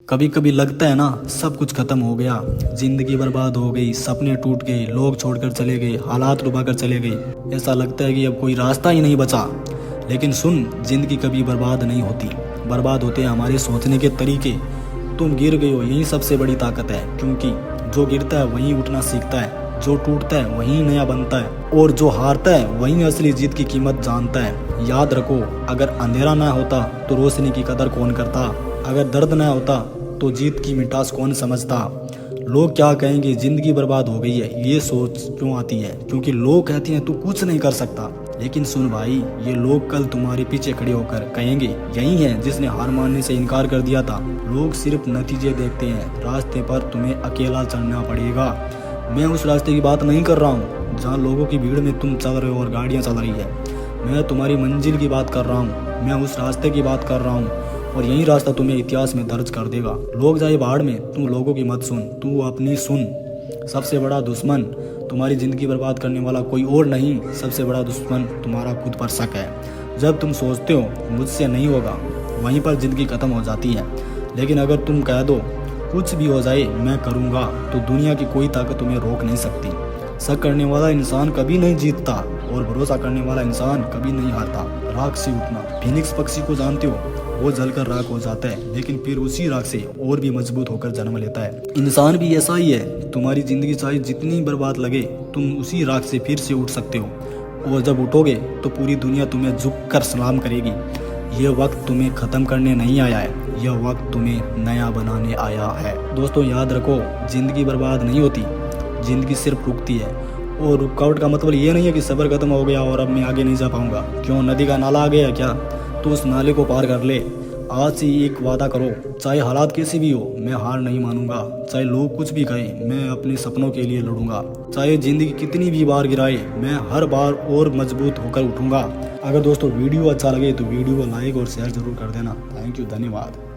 कभी कभी लगता है ना सब कुछ खत्म हो गया, जिंदगी बर्बाद हो गई, सपने टूट गए, लोग छोड़कर चले गए, हालात डुबा कर चले गए। ऐसा लगता है कि अब कोई रास्ता ही नहीं बचा। लेकिन सुन, जिंदगी कभी बर्बाद नहीं होती, बर्बाद होते हैं हमारे सोचने के तरीके। तुम गिर गए हो, यही सबसे बड़ी ताकत है, क्योंकि जो गिरता है वही उठना सीखता है, जो टूटता है वही नया बनता है, और जो हारता है वही असली जीत की कीमत जानता है। याद रखो, अगर अंधेरा ना होता तो रोशनी की कदर कौन करता, अगर दर्द ना होता तो जीत की मिठास कौन समझता। लोग क्या कहेंगे, जिंदगी बर्बाद हो गई है, ये सोच क्यों आती है? क्योंकि लोग कहते हैं तू कुछ नहीं कर सकता। लेकिन सुन भाई, ये लोग कल तुम्हारे पीछे खड़े होकर कहेंगे यही है जिसने हार मानने से इनकार कर दिया था। लोग सिर्फ नतीजे देखते हैं, रास्ते पर तुम्हें अकेला चलना पड़ेगा। मैं उस रास्ते की बात नहीं कर रहा हूँ जहाँ लोगों की भीड़ में तुम चल रहे हो और गाड़ियाँ चल रही है। मैं तुम्हारी मंजिल की बात कर रहा हूँ, मैं उस रास्ते की बात कर रहा हूँ, और यही रास्ता तुम्हें इतिहास में दर्ज कर देगा। लोग जाए बाढ़ में, तू लोगों की मत सुन, तू अपनी सुन। सबसे बड़ा दुश्मन तुम्हारी ज़िंदगी बर्बाद करने वाला कोई और नहीं, सबसे बड़ा दुश्मन तुम्हारा खुद पर शक है। जब तुम सोचते हो मुझसे नहीं होगा, वहीं पर ज़िंदगी ख़त्म हो जाती है। लेकिन अगर तुम कह दो कुछ भी हो जाए मैं करूँगा, तो दुनिया की कोई ताकत तुम्हें रोक नहीं सकती। शक करने वाला इंसान कभी नहीं जीतता, और भरोसा करने वाला इंसान कभी नहीं हारता। राख से उठना, फिनिक्स पक्षी को जानते हो, वो जलकर राख हो जाता है, लेकिन फिर उसी राख से और भी मजबूत होकर जन्म लेता है। इंसान भी ऐसा ही है, तुम्हारी जिंदगी चाहे जितनी बर्बाद लगे, तुम उसी राख से फिर से उठ सकते हो, और जब उठोगे तो पूरी दुनिया तुम्हें झुककर सलाम करेगी। यह वक्त तुम्हें खत्म करने नहीं आया है, यह वक्त तुम्हें नया बनाने आया है। दोस्तों याद रखो, जिंदगी बर्बाद नहीं होती, जिंदगी सिर्फ रुकती है। और रुकावट का मतलब ये नहीं है कि सफ़र खत्म हो गया और अब मैं आगे नहीं जा पाऊंगा। क्यों, नदी का नाला आ गया क्या? तो उस नाले को पार कर ले। आज से एक वादा करो, चाहे हालात कैसी भी हो, मैं हार नहीं मानूंगा। चाहे लोग कुछ भी कहें, मैं अपने सपनों के लिए लड़ूंगा। चाहे जिंदगी कितनी भी बार गिराए, मैं हर बार और मजबूत होकर उठूंगा। अगर दोस्तों वीडियो अच्छा लगे तो वीडियो को लाइक और शेयर जरूर कर देना। थैंक यू, धन्यवाद।